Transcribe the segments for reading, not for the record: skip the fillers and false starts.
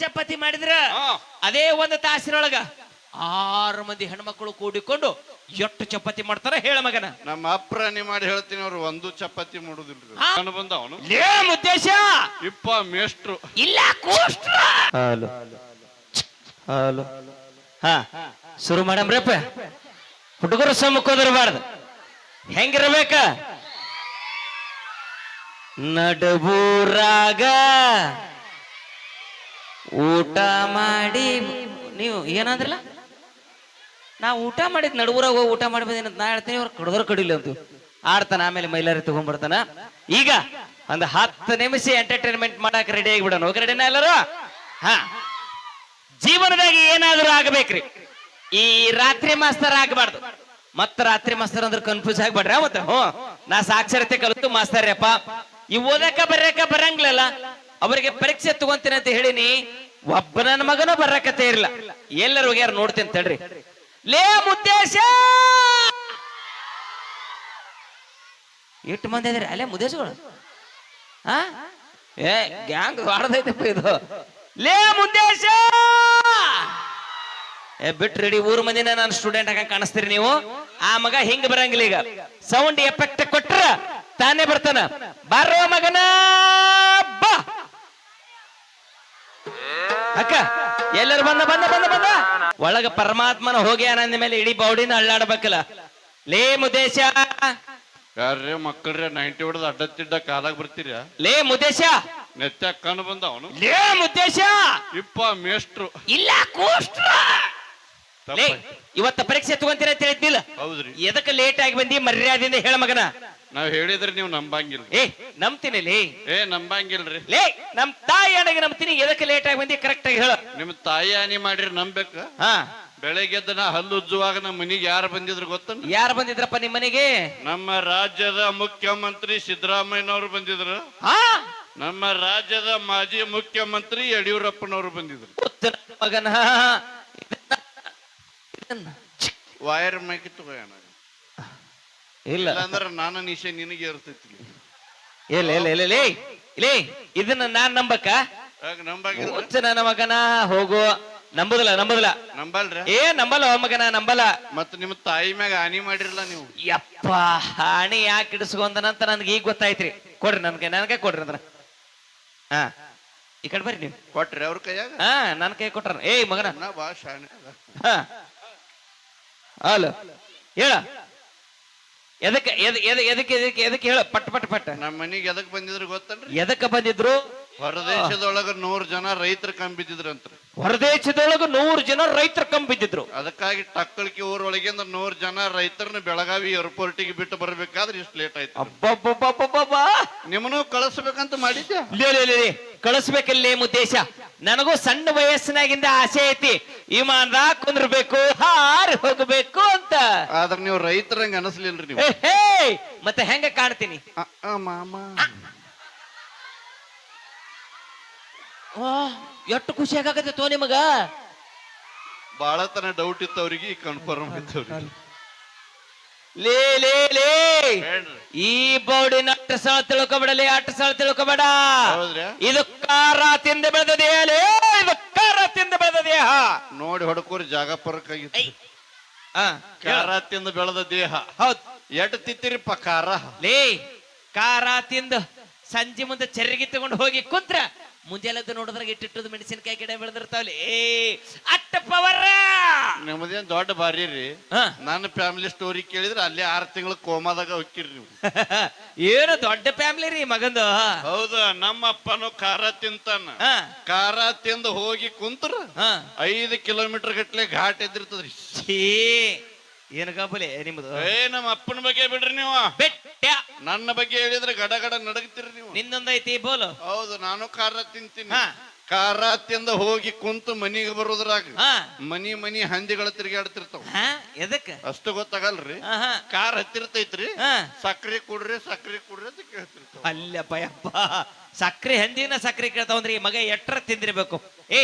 ಚಪಾತಿ ಮಾಡಿದ್ರ ಅದೇ ಒಂದು ತಾಸಿನೊಳಗ 6 ಮಂದಿ ಹೆಣ್ಮಕ್ಳು ಕೂಡಿಕೊಂಡು ಎಷ್ಟು ಚಪಾತಿ ಮಾಡ್ತಾರ ಹೇಳ ಮಗನ. ನಮ್ಮ ಅಪ್ರಾಣಿ ಮಾಡಿ ಹೇಳ್ತೀನಿ, ಅವ್ರು ಒಂದು ಚಪಾತಿ ಮಾಡುದಿಲ್ರಿ. ನಾನು ಬಂದ ಅವನು ಲೇ ಮುದ್ದೇಶ ಇಪ್ಪ ಮೇಷ್ಟ್ರು ಇಲ್ಲ ಕೂಷ್ಟ್ರ. ಹಲೋ ಹಲೋ ಹಾ ಶುರು ಮಾಡಮ್ರಪ್ಪ. ಹುಡುಗರು ಸಮ್ಮುಖದಿರಬಾರ್ದು, ಹೆಂಗಿರ್ಬೇಕ ನಡುಬೂರಾಗ ಊಟ ಮಾಡಿ. ನೀವು ಏನಂದ್ರಲ್ಲ, ನಾ ಊಟ ಮಾಡಿದ್ ನಡುವರಾಗ ಹೋಗಿ ಊಟ ಮಾಡಿ ಬಂದೇನಂತ ನಾ ಹೇಳ್ತೀನಿ. ಅವ್ರು ಕಡದ್ರ ಕಡಿಲಿ ಅಂತ ಆಡ್ತಾನ, ಆಮೇಲೆ ಮೈಲಾರಿ ತಗೊಂಡ್ಬರ್ತಾನ. ಈಗ ಒಂದು 10 ನಿಮಿಷ ಎಂಟರ್ಟೈನ್ಮೆಂಟ್ ಮಾಡಕ್ ರೆಡಿ ಆಗಿಬಿಡೋಣ. ಹೋಗಿ ರೆಡಿನ ಎಲ್ಲರೂ? ಹಾ, ಜೀವನದಾಗ ಏನಾದ್ರೂ ಆಗಬೇಕ್ರಿ, ಈ ರಾತ್ರಿ ಮಾಸ್ತರ್ ಆಗಬಾರ್ದು. ಮತ್ತ ರಾತ್ರಿ ಮಾಸ್ತರ್ ಅಂದ್ರೆ ಕನ್ಫ್ಯೂಸ್ ಆಗ್ಬೇಡ್ರ. ಮತ್ತ ನಾ ಸಾಕ್ಷರತೆ ಕಲಿತು ಮಾಸ್ತರ್ಯಪ್ಪ, ಈ ಓದಕ ಬರ್ಯಾಕ ಬರಂಗಿಲ್ಲಲ್ಲ, ಅವರಿಗೆ ಪರೀಕ್ಷೆ ತಗೊಂತೀನಿ ಅಂತ ಹೇಳಿನಿ. ಒಬ್ಬ ನನ್ನ ಮಗನೂ ಬರಕತೆ ಇರಲ್ಲ, ಎಲ್ಲರೂ ಹೋಗ್ಯಾರ ನೋಡ್ತೀನಿ ತಡ್ರಿ. ಲೇ ಮುದ್ದೇಶ ಎಷ್ಟು ಮಂದಿ ಇದ್ರಿ ಅಲ್ಲೇ ಮುದ್ದೇಶಗಳು? ಹಾ ಏ ಗ್ಯಾಂಗ್ ಹೊಡೆದೈತಪ್ಪ ಇದು. ಲೇ ಮುದ್ದೇಶ ಬಿಟ್ ರೆಡಿ, 3 ಮಂದಿನ ನಾನು ಸ್ಟೂಡೆಂಟ್ ಆಗ ಕಾಣಿಸ್ತೀರಿ ನೀವು. ಆ ಮಗ ಹಿಂಗ ಬರಂಗಿಲ್ಲ, ಈಗ ಸೌಂಡ್ ಎಫೆಕ್ಟ್ ಕೊಟ್ರ ತಾನೇ ಬರ್ತಾನ. ಬಾರೋ ಮಗನ ಬಾ. ಅಕ್ಕ ಎಲ್ಲರೂ ಬಂದ ಬಂದ ಬಂದ ಬಂದ ಒಳಗ ಪರಮಾತ್ಮನ ಹೋಗಿ ಆನಂದ ಮೇಲೆ ಇಡೀ ಬೌಡಿನ ಅಳ್ಳಾಡ್ಬೇಕಲ್ಲ. ಲೇ ಮುದ್ದೇಶ ಯಾರ್ರೇ ಮಕ್ಕಳ್ರೆ 90 ಹೊಡೆದ ಅಡ್ಡತ್ತಿಡ್ಡ ಕಾಲಾಗ ಬರ್ತೀರ? ಲೇ ಮುದ್ದೇಶ ನೆತ್ತ ಕಣ್ಣು ಬಂದ ಅವನು. ಲೇ ಮುದ್ದೇಶ ಇಪ್ಪ ಮೇಷ್ಟ್ರು ಇಲ್ಲ ಕೂಷ್ಟ್ರ. ಲೇ ಇವತ್ತ ಪರೀಕ್ಷೆ ತಗೊಂತೀರ ಅಂತ ಹೇಳಿದ್ದಿಲ್ಲ? ಹೌದ್ರಿ. ಎದಕ್ಕೆ ಲೇಟ್ ಆಗಿ ಬಂದಿ ಮರ್ಯಾದಿಂದ ಹೇಳ ಮಗನ. ನಾವ್ ಹೇಳಿದ್ರೆ ನೀವು ನಂಬಂಗಿಲ್ಲ. ಏ ನಂಬ್ತೀನಿ ಲೇ. ನಂಬಂಗಿಲ್ರಿ. ಲೇ ನಮ್ ತಾಯಿ ಅಣ್ಣಗೆ ನಂಬ್ತೀನಿ, ಎದಕ್ಕೆ ಲೇಟ್ ಆಗಿ ಬಂದಿ ಕರೆಕ್ಟ್ ಆಗಿ ಹೇಳ. ನಿಮ್ ತಾಯಿ ಹಾನಿ ಮಾಡಿರಿ ನಂಬೇಕ? ಹಾ, ಬೆಳಗ್ಗೆ ಎದ್ದ ನಾ ಹಲ್ಲು ಉಜ್ಜುವಾಗ ನಮ್ಮ ಮನಿಗೆ ಯಾರು ಬಂದಿದ್ರು ಗೊತ್ತ? ಯಾರು ಬಂದಿದ್ರಪ್ಪ ನಿಮ್ ಮನೆಗೆ? ನಮ್ಮ ರಾಜ್ಯದ ಮುಖ್ಯಮಂತ್ರಿ ಸಿದ್ದರಾಮಯ್ಯನವರು ಬಂದಿದ್ರು. ಹಾ, ನಮ್ಮ ರಾಜ್ಯದ ಮಾಜಿ ಮುಖ್ಯಮಂತ್ರಿ ಯಡಿಯೂರಪ್ಪನವರು ಬಂದಿದ್ರು. ಮಗನ ವೈರ್ ಮೈಕಿ ತಗೋಣ ಇಲ್ಲ ಅಂದ್ರೆ ನಾನು ನಿಶೆ ನಿನಗೆ ಇರ್ತೈತಿ. ಇಲ್ಲ ಇಲ್ಲ ಇಲ್ಲ ಲೇ ಲೇ, ಇದನ್ನ ನಾನ್ ನಂಬಕ್ಕ? ನನ್ನ ಮಗನ ಹೋಗು. ನಂಬುದಿಲ್ಲ ನಂಬುದಿಲ್ಲ. ನಂಬಲ್ರಿ? ನಂಬಲ್ಲ ಮಗನ, ನಂಬಲ್ಲ. ಮತ್ ನಿಮ್ ತಾಯಿ ಮ್ಯಾಗ ಹಾನಿ ಮಾಡಿರಲ್ಲ ನೀವು? ಯಪ್ಪ, ಹಾನಿ ಯಾಕೆ ಇಡಿಸ್ಕೊಂಡನಂತ ನನ್ಗೆ ಈಗ ಗೊತ್ತಾಯ್ತ್ರಿ. ಕೊಡ್ರಿ ನನಗೆ ಕೊಡ್ರಿ ಅಂದ್ರ. ಹಾ, ಈ ಕಡೆ ಬರ್ರಿ ನೀವು. ಕೊಟ್ರಿ ಅವ್ರ ಕೈಯಾಗ? ಹಾ, ನನ್ ಕೈ ಕೊಟ್ರ. ಮಗನ ಬಾ ಶಾಣೆ. ಹಾ, ಹಲೋ ಹೇಳ. ಎದಕ್ಕೆ ಎದಕ್ಕೆ ಎದಕ್ಕೆ ಎದಕ್ಕೆ ಹೇಳ, ಪಟ್ ಪಟ್ ಪಟ್. ನಮ್ಮ ಮನಿಗೆ ಎದಕ್ ಬಂದಿದ್ರು ಗೊತ್ತನ್ರಿ? ಎದಕ್ಕೆ ಬಂದಿದ್ರು? ಹೊರದೇಶದೊಳಗ 100 ಜನ ರೈತರು ಕಂಬಿದ್ದಿದ್ರಂತ. ಹೊರದೇಶದೊಳಗ 100 ಜನ ರೈತರು ಕಂಬಿದ್ದಿದ್ರು. ಅದಕ್ಕಾಗಿ ಟಕ್ಕಳಿಕೆ ಊರೊಳಗಿಂದ 100 ಜನ ರೈತರನ್ನ ಬೆಳಗಾವಿ ಏರ್ಪೋರ್ಟಿಗೆ ಬಿಟ್ಟು ಬರ್ಬೇಕಾದ್ರೆ ಇಷ್ಟು ಲೇಟ್ ಆಯ್ತು. ಅಬ್ಬಬ್ಬಬ್ಬಬ್ಬಾ, ನಿಮ್ಮನ್ನು ಕಳಿಸ್ಬೇಕಂತ ಮಾಡಿದ್ದೆ. ಕಳಿಸ್ಬೇಕಲ್ಲೇ ಮುದ್ದೇಶ. ನನಗೂ ಸಣ್ಣ ವಯಸ್ಸಿನಾಗಿಂದ ಆಸೆ ಐತಿ, ವಿಮಾನದಾಗ ಕುಂದ್ರಬೇಕು, ಹಾರಿ ಹೋಗಬೇಕು ಅಂತ. ಆದ್ರೆ ನೀವು ರೈತರಂಗ ಅನಸ್ಲಿಲ್ರಿ ನೀವು. ಮತ್ತೆ ಹೆಂಗ ಕಾಣ್ತೀನಿ? ಮಾಮ ಎಷ್ಟು ಖುಷಿ ಆಗಾಕತ್ತೋ ನಿಮಗ? ಬಾಳ ತನ ಡೌಟ್ ಇತ್ತು ಅವ್ರಿಗೆ, ಕನ್ಫರ್ಮ್ ಇತ್ತು. ಲೇ ಲೇ ಲೇ, ಈ ಬೌಡಿನ ಅಟ್ಟ ಸ್ಥಳ ತಿಳ್ಕೊಬೇಡಲೇ, ಅಟ್ಟ ಸ್ಥಳ ತಿಳ್ಕೊಬೇಡ. ಇದು ಕಾರ ತಿಂದ ಬೆಳೆದ ದೇಹ ಲೇ, ಇದು ಕಾರ ತಿಂದ ಬೆಳೆದ ದೇಹ. ನೋಡಿ ಹೊಡ್ಕೋರಿ, ಜಾಗ ಪರಕ್ಕಾಗಿತ್ತು. ಕಾರ ತಿಂದ ಬೆಳೆದ ದೇಹ. ಹೌದ್, ಎಟ್ ತಿತ್ತಿರಿಪ್ಪ ಕಾರ? ಲೇ ಕಾರ ತಿಂದು ಸಂಜೆ ಮುಂದೆ ಚರ್ರಿಗೆ ತಗೊಂಡು ಹೋಗಿ ಕುಂತ್ರ ಮುಂಜಾನೆದ್ದು ನೋಡಿದ್ರಾಗ ಇಟ್ಟಿಟ್ಟದ ಮೆಣಸಿನಕಾಯಿ ಗಿಡ ಬೆಳೆದಿರ್ತಾವಲಿ, ಅಟ್ಟ ಪವರ್. ನಿಮ್ಮದೇನ್ ದೊಡ್ಡ ಬಾರಿ ರೀ. ನನ್ನ ಫ್ಯಾಮಿಲಿ ಸ್ಟೋರಿ ಕೇಳಿದ್ರೆ ಅಲ್ಲೇ 6 ತಿಂಗಳ ಕೋಮಾದಾಗ ಹೋಗ್ತಿರಿ ನೀವು. ಏನು ದೊಡ್ಡ ಫ್ಯಾಮಿಲಿ ರೀ ಮಗಂದು. ಹೌದಾ? ನಮ್ಮ ಅಪ್ಪನು ಖಾರ ತಿಂತಾನ. ಖಾರ ತಿಂದು ಹೋಗಿ ಕುಂತ್ರ 5 ಕಿಲೋಮೀಟರ್ ಗಟ್ಲೆ ಘಾಟ್ ಎದ್ದಿರ್ತದ್ರಿ. ಏನ್ ಗಬಲೆ ನಿಮ್ದು? ನಮ್ಮ ಅಪ್ಪನ ಬಗ್ಗೆ ಬಿಡ್ರಿ ನೀವು. ನನ್ನ ಬಗ್ಗೆ ಹೇಳಿದ್ರೆ ಗಡ ಗಡ ನಡಗ್ತಿರಿ ನೀವು. ನಿಂದೊಂದೈತಿ ಬೋಲು. ಹೌದು, ನಾನು ಖಾರ ತಿಂತೀನಿ. ಖಾರ ತಿಂದ ಹೋಗಿ ಕುಂತು ಮನಿಗೆ ಬರೋದ್ರಾಗ ಮನಿ ಹಂದಿಗಳ ತಿರ್ಗಾಡ್ತಿರ್ತಾವ. ಎದಕ್ಕ ಅಷ್ಟು ಗೊತ್ತಾಗಲ್ರಿ. ಖಾರ ಹತ್ತಿರ್ತೈತ್ರಿ, ಸಕ್ರೆ ಕುಡ್ರಿ ಸಕ್ರೆ ಕುಡ್ರಿ ಅಂತ ಕೇಳ್ತಿರ್ತಾವ. ಅಲ್ಲಪ್ಪ ಯಪ್ಪ, ಸಕ್ರೆ ಹಂದಿನ ಸಕ್ರೆ ಕೇಳ್ತಾವಂದ್ರಿ. ಮಗ ಎಟ್ರ ತಿಂದಿರ್ಬೇಕು.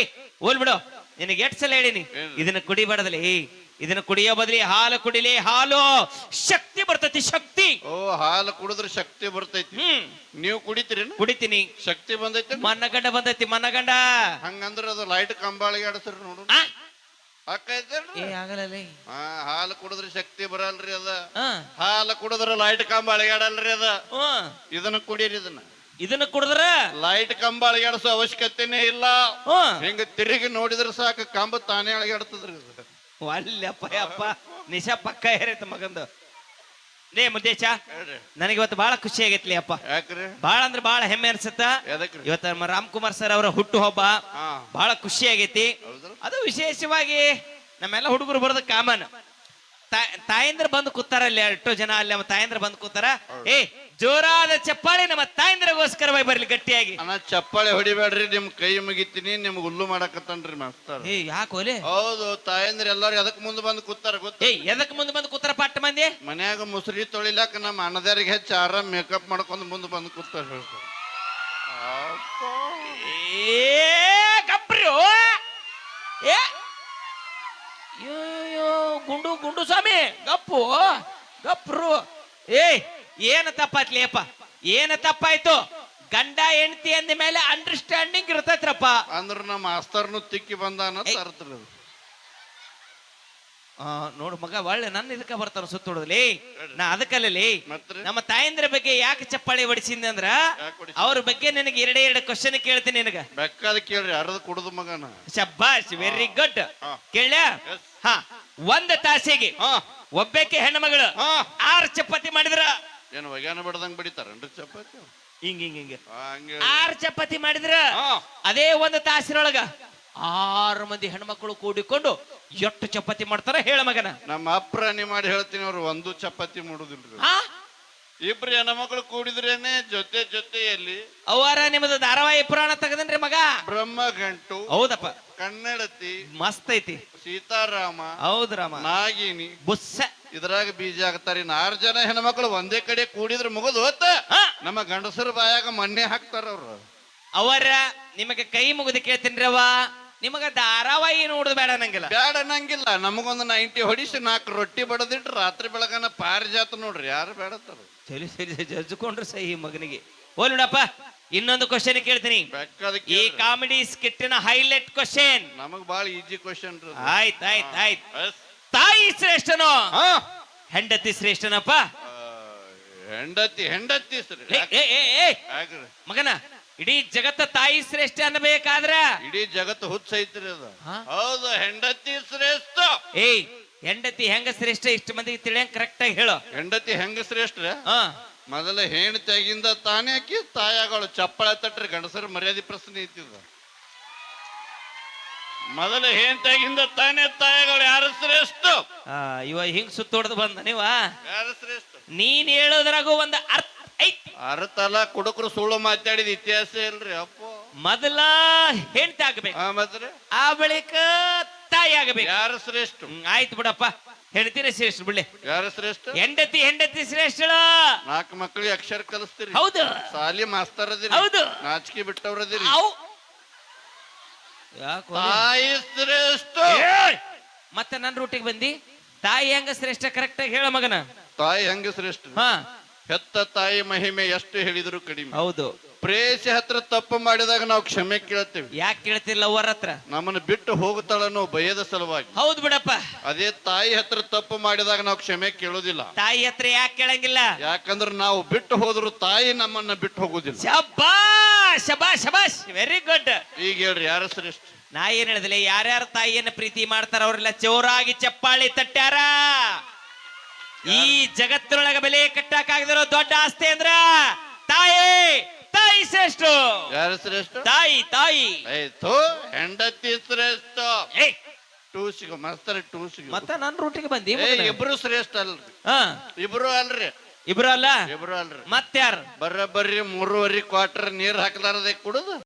ಹೋಲ್ ಬಿಡು, ನಿನಗೆ 8 ಸಲ ಹೇಳಿನಿ ಇದನ್ನ ಕುಡಿಬಾರ್ದಲ್ಲಿ. ಇದನ್ನ ಕುಡಿಯೋ ಬದಲಿ ಹಾಲು ಕುಡಿಲಿ, ಹಾಲು ಶಕ್ತಿ ಬರ್ತೈತಿ, ಶಕ್ತಿ. ಓ, ಹಾಲು ಕುಡಿದ್ರೆ ಶಕ್ತಿ ಬರ್ತೈತಿ. ನೀವು ಕುಡಿತೀರಿ? ಕುಡಿತೀನಿ. ಶಕ್ತಿ ಬಂದೈತಿ? ಮನ್ನಗಂಡ ಬಂದೈತಿ, ಮನ್ನಗಂಡ. ಹಂಗಂದ್ರ ಅದು ಲೈಟ್ ಕಂಬಾಳಿಗೆ ಆಡಸ್ರಿ ನೋಡು. ಅಕ್ಕೈತೇನ್ರಿ? ಆಗಲ್ಲ. ಹಾಲು ಕುಡಿದ್ರೆ ಶಕ್ತಿ ಬರಲ್ರಿ ಅದ. ಹಾಲು ಕುಡಿದ್ರೆ ಲೈಟ್ ಕಂಬ ಅಳಿಗಾಡಲ್ರಿ ಅದ. ಇದನ್ನ ಕುಡೀರಿ. ಇದನ್ನ ಕುಡಿದ್ರ ಲೈಟ್ ಕಂಬ ಅಳಿಗಾಡಿಸೋ ಅವಶ್ಯಕತೆನೇ ಇಲ್ಲ. ಹಿಂಗ ತಿರುಗಿ ನೋಡಿದ್ರೆ ಸಾಕು, ಕಂಬ ತಾನೇ ಅಳಿಗಾಡ್ತದ್ರಿ. ಅಲ್ಲಪ್ಪ ಅಪ್ಪ, ನಿಶಾ ಪಕ್ಕ ಹೇರೈತ ಮಗಂದು. ನೇ ಮುದ್ದೇಶ, ನನಗೆ ಇವತ್ತು ಬಹಳ ಖುಷಿ ಆಗೈತ್ಲಿ ಅಪ್ಪ. ಯಾಕ್ರಿ? ಬಹಳ ಅಂದ್ರೆ ಬಹಳ ಹೆಮ್ಮೆ ಅನ್ಸತ್ತ. ಇವತ್ತ ನಮ್ಮ ರಾಮ್ಕುಮಾರ್ ಸರ್ ಅವರ ಹುಟ್ಟು ಹಬ್ಬ. ಬಹಳ ಖುಷಿ ಆಗೈತಿ. ಅದು ವಿಶೇಷವಾಗಿ ನಮ್ಮೆಲ್ಲ ಹುಡುಗರು ಬರೋದ ಕಾಮನ್. ತಾಯಂದ್ರ ಬಂದು ಕೂತಾರಲ್ಲಿ ಎಷ್ಟೋ ಜನ ಅಲ್ಲಿ ನಮ್ಮ ತಾಯಂದ್ರ ಬಂದು ಕೂತಾರ. ಜೋರಾದ ಚಪ್ಪಾಳೆ ನಮ್ಮ ತಾಯಂದ್ರಗೋಸ್ಕರವಾಗಿ ಬರ್ಲಿ ಗಟ್ಟಿಯಾಗಿ. ಚಪ್ಪಾಳೆ ಹೊಡಿಬೇಡ್ರಿ, ನಿಮ್ ಕೈ ಮುಗಿತೀನಿ, ನಿಮ್ಗೆ ಹುಲ್ಲು ಮಾಡಕತ್ತನ್ರಿ ಮಾಸ್ತರ್. ಯಾಕೋಲೆ? ಹೌದು, ತಾಯಂದ್ರ ಎಲ್ಲಾರು ಎದಕ್ ಮುಂದೆ ಬಂದು ಕೂತಾರ ಗೊತ್ತ? ಎದಕ್ ಮುಂದೆ ಬಂದು ಕೂತಾರ ಪಟ್ಟ ಮಂದಿ? ಮನ್ಯಾಗ ಮುಸ್ರಿ ತೊಳಿಲಾಕ ನಮ್ಮ ಅಣ್ಣದಾರಿಗೆ ಹೆಚ್ಚು ಆರಾಮ್ ಮೇಕಪ್ ಮಾಡ್ಕೊಂಡು ಮುಂದೆ ಬಂದು ಕೂತಾರ. ಗುಂಡು ಗುಂಡು ಸ್ವಾಮಿ ಗಪ್ಪು ಗಪ್ರು. ಏನ ತಪ್ಪಾತ್ಲಿ ಅಪ್ಪ, ಏನ ತಪ್ಪಾಯ್ತು? ಗಂಡ ಹೆಂಡತಿ ಅಂದ ಮೇಲೆ ಅಂಡರ್ಸ್ಟ್ಯಾಂಡಿಂಗ್ ಇರ್ತೈತ್ರಪ್ಪ. ಅಂದ್ರ ನಮ್ಮ ಮಾಸ್ತರ್ನು ತಿಕ್ಕಿ ಬಂದಾನ ಅರ್ಥ. ನೋಡು ಮಗ, ಒಳ್ಳೆ ನನ್ನ ಇದಕ್ಕ ಬರ್ತಾರ ಸುತ್ತೋಡಲಿ. ನಾ ಅದಕ್ಕಲ್ಲಿ ನಮ್ಮ ತಾಯಂದ್ರ ಬಗ್ಗೆ ಯಾಕೆ ಚಪ್ಪಾಳಿ ಹೊಡಿಸಿದ್ದೆ ಅಂದ್ರ, ಅವ್ರ ಬಗ್ಗೆ ನನಗೆ ಎರಡೇ ಕ್ವಶನ್ ಕೇಳ್ತೀನಿ ನಿನಗ. ಬೇಕಾದ ಕೇಳ್ರಿ, ಅರ್ಧ ಕುಡ್ದು ಮಗನ. ಶಬ್ಬಾಸ್, ವೆರಿ ಗುಡ್. ಕೇಳ. ಒಂದ್ ತಾಸಿಗೆ ಒಬ್ಬಕ್ಕೆ ಹೆಣ್ಣು ಮಗಳು 6 ಚಪಾತಿ ಮಾಡಿದ್ರ ಏನ್ ವಗ್ಯಾನ ಬಡ್ದಂಗ್ ಬಡಿತಾರನ್ರಿ ಚಪಾತಿ? ಹಿಂಗ ಹಿಂಗ ಹಿಂಗ 6 ಚಪಾತಿ ಮಾಡಿದ್ರ ಅದೇ ಒಂದು ತಾಸಿನೊಳಗ 6 ಮಂದಿ ಹೆಣ್ಮಕ್ಳು ಕೂಡಿಕೊಂಡು ಎಷ್ಟು ಚಪಾತಿ ಮಾಡ್ತಾರ ಹೇಳ ಮಗನ? ನಮ್ಮ ಅಪ್ರಾಣಿ ಮಾಡಿ ಹೇಳ್ತೀನಿ, ಅವ್ರು ಒಂದು ಚಪಾತಿ ಮಾಡುದಿಲ್ರಿ. ಇಬ್ರು ಹೆಣ್ಮಕ್ಳು ಕೂಡಿದ್ರೇನೆ ಜೊತೆ ಜೊತೆಯಲ್ಲಿ. ಅವರ ನಿಮ್ಮದು ಧಾರಾವಾಹಿ ಪುರಾಣ ತೆಗದನ್ರಿ ಮಗ? ಬ್ರಹ್ಮ ಗಂಟು. ಹೌದಪ್ಪ. ಕನ್ನಡತಿ ಮಸ್ತ್ ಐತಿ. ಸೀತಾರಾಮ. ಹೌದು ರಾಮ. ನಾಗಿನಿ. ಬುಸ್ಸ. ಇದ್ರಾಗ ಬೀಜ ಆಗ್ತಾರ. 6 ಜನ ಹೆಣ್ಮಕ್ಳು ಒಂದೇ ಕಡೆ ಕೂಡಿದ್ರೆ ಮುಗಿದು ಹೋತ. ನಮ್ಮ ಗಂಡಸರ ಬಾಯಾಗ ಮಣ್ಣೆ ಹಾಕ್ತಾರ ಅವ್ರು. ಅವರ ನಿಮಗೆ ಕೈ ಮುಗಿದು ಕೇಳ್ತೀನ್ರಿ ಅವ, ನಿಮಗ ಧಾರಾವಾಹಿ ನೋಡುದು ಬೇಡ ನಂಗಿಲ್ಲ? ಬೇಡ ನಂಗಿಲ್ಲ. ನಮಗೊಂದು 90 ಹೊಡಿಸಿ 4 ರೊಟ್ಟಿ ಬಡದಿಟ್ರು ರಾತ್ರಿ ಬೆಳಗನ ಪಾರಿಜಾತ ನೋಡ್ರಿ, ಯಾರು ಬೇಡತ್ತಾರ? ಸರಿ ಸರಿ ಜಜ್ಕೊಂಡ್ರು ಸಹಿ ಮಗನಿಗೆ. ಓ ನೋಡಪ್ಪ, ಇನ್ನೊಂದು ಕ್ವಶನ್ ಕೇಳ್ತೀನಿ. ಈ ಕಾಮಿಡಿ ಸ್ಕಿಟ್ಟಿನ ಹೈಲೈಟ್ ಕ್ವಶನ್. ನಮಗ್ ಬಾಳ ಈಜಿ ಕ್ವಶನ್. ಆಯ್ತ್ ಆಯ್ತ್ ಆಯ್ತ್. ತಾಯಿ ಶ್ರೇಷ್ಠನೋ ಹೆಂಡತಿ ಶ್ರೇಷ್ಠನಪ್ಪ? ಹೆಂಡತಿ ಮಗನ, ಇಡೀ ಜಗತ್ತ ತಾಯಿ ಶ್ರೇಷ್ಠ ಅನ್ನಬೇಕಾದ್ರ ಇಡೀ ಜಗತ್ತು ಹುಚ್ಚೈತ್ರಿ ಅದು. ಹೌದು, ಹೆಂಡತಿ ಶ್ರೇಷ್ಠ. ಹೆಂಡತಿ ಹೆಂಗ ಶ್ರೇಷ್ಠ ಇಷ್ಟು ಮಂದಿಗೆ ತಿಳಿಯಂಗ್ ಕರೆಕ್ಟ್ ಆಗಿ ಹೇಳು. ಹೆಂಡತಿ ಹೆಂಗ ಶ್ರೇಷ್ಠ? ಮೊದಲ ಹೆಂಡತಿಯಾಗಿಂದ ತಾನೇ ಹಾಕಿ ತಾಯಾಗಳು ಚಪ್ಪಳ ತಟ್ರಿ. ಗಂಡಸರ ಮರ್ಯಾದೆ ಪ್ರಶ್ನೆ ಐತಿದ. ಮೊದಲ ಹೆಂಡತಿಯಾಗಿಂದ ತಾನೇ ತಾಯಾಗಳು ಯಾರು ಶ್ರೇಷ್ಠ? ಇವ ಹಿಂಗ್ ಸುತ್ತೊಡ್ದು ಬಂದ ನೀವ. ಯಾರು ಶ್ರೇಷ್ಠ? ನೀನ್ ಹೇಳೋದ್ರಾಗು ಒಂದು ಅರ್ಥ ಐತಿ. ಅರ್ಥ ಅಲ್ಲ, ಕುಡುಕರು ಸುಳ್ಳು ಮಾತಾಡಿದ ಇತಿಹಾಸ ಇಲ್ರಿ ಅಪ್ಪ. ಮೊದಲ ಹೆಂಡತಿ ಆಗ್ಬೇಕು, ಆ ಬಳಿಕ ತಾಯಿ ಆಗಬೇಕು. ಯಾರು ಶ್ರೇಷ್ಠ? ಆಯ್ತು ಬಿಡಪ್ಪ, ಹೆಂಡತಿನ ಶ್ರೇಷ್ಠ ಬಿಡ್ಲಿ. ಯಾರು ಶ್ರೇಷ್ಠ? ಹೆಂಡತಿ ಶ್ರೇಷ್ಠಳು. 4 ಮಕ್ಕಳಿಗೆ ಅಕ್ಷರ ಕಲಿಸ್ತೀರಿ. ಹೌದು. ಸಾಲಿ ಮಾಸ್ತರ್ ಅದಿರಿ. ಹೌದು. ನಾಚಿಕೆ ಬಿಟ್ಟವ್ರದಿರಿ. ತಾಯಿ ಶ್ರೇಷ್ಠ. ಮತ್ತೆ ನನ್ನ ರೂಟಿಗೆ ಬಂದಿ. ತಾಯಿ ಹೆಂಗ ಶ್ರೇಷ್ಠ ಕರೆಕ್ಟ್ ಆಗಿ ಹೇಳ ಮಗನ. ತಾಯಿ ಹೆಂಗ ಶ್ರೇಷ್ಠ? ಹೆತ್ತ ತಾಯಿ ಮಹಿಮೆ ಎಷ್ಟು ಹೇಳಿದ್ರು ಕಡಿಮೆ. ಹೌದು. ಪ್ರೇಯಸಿ ಹತ್ರ ತಪ್ಪು ಮಾಡಿದಾಗ ನಾವು ಕ್ಷಮೆ ಕೇಳ್ತೇವೆ. ಯಾಕೆ ಕೇಳ್ತಿಲ್ಲ ಅವರ ಹತ್ರ? ನಮ್ಮನ್ನು ಬಿಟ್ಟು ಹೋಗುತ್ತಾಳನ್ನೋ ಭಯದ ಸಲುವಾಗಿ. ಹೌದು ಬಿಡಪ್ಪ. ಅದೇ ತಾಯಿ ಹತ್ರ ತಪ್ಪು ಮಾಡಿದಾಗ ನಾವು ಕ್ಷಮೆ ಕೇಳೋದಿಲ್ಲ. ತಾಯಿ ಹತ್ರ ಯಾಕೆ ಕೇಳಂಗಿಲ್ಲ? ಯಾಕಂದ್ರೆ ನಾವು ಬಿಟ್ಟು ಹೋದ್ರು ತಾಯಿ ನಮ್ಮನ್ನ ಬಿಟ್ಟು ಹೋಗುದಿಲ್ಲ. ಶಬಾಷ್ ಶಬಾಷ್ ಶಬಾಷ್, ವೆರಿ ಗುಡ್. ಈಗ ಹೇಳ್ರಿ, ಯಾರು ಶ್ರೇಷ್ಠ? ನಾ ಏನ್ ಹೇಳಿದ್ರೆ, ಯಾರ್ಯಾರು ತಾಯಿಯನ್ನ ಪ್ರೀತಿ ಮಾಡ್ತಾರ ಅವರೆಲ್ಲ ಜೋರಾಗಿ ಚಪ್ಪಾಳಿ ತಟ್ಟ್ಯಾರ. ಈ ಜಗತ್ತಿನೊಳಗ ಬೆಲೆ ಕಟ್ಟಕ್ಕಾಗದಿರೋ ದೊಡ್ಡ ಆಸ್ತಿ ಅಂದ್ರ ತಾಯಿ. ತಾಯಿ ಶ್ರೇಷ್ಠ. ಯಾರು ಶ್ರೇಷ್ಠ? ತಾಯಿ. ತಾಯಿ ಆಯ್ತು. ಹೆಂಡತಿ ಶ್ರೇಷ್ಠ. ಟೂಸಿಗೆ ಮಾಸ್ತರ್ ಟೂಸಿಗೆ. ಮತ್ತ ನನ್ನ ರೂಟಿಗೆ ಬಂದಿ. ಇಬ್ರು ಶ್ರೇಷ್ಠ ಅಲ್ರಿ? ಇಬ್ರು ಅಲ್ರಿ. ಇಬ್ರು ಅಲ್ಲ. ಇಬ್ರು ಅಲ್ರಿ. ಮತ್ಯಾರು? ಬರ್ರಿ 3.25 ಕ್ವಾರ್ಟರ್ ನೀರ್ ಹಾಕ್ಲಾರದೆ ಕುಡುದು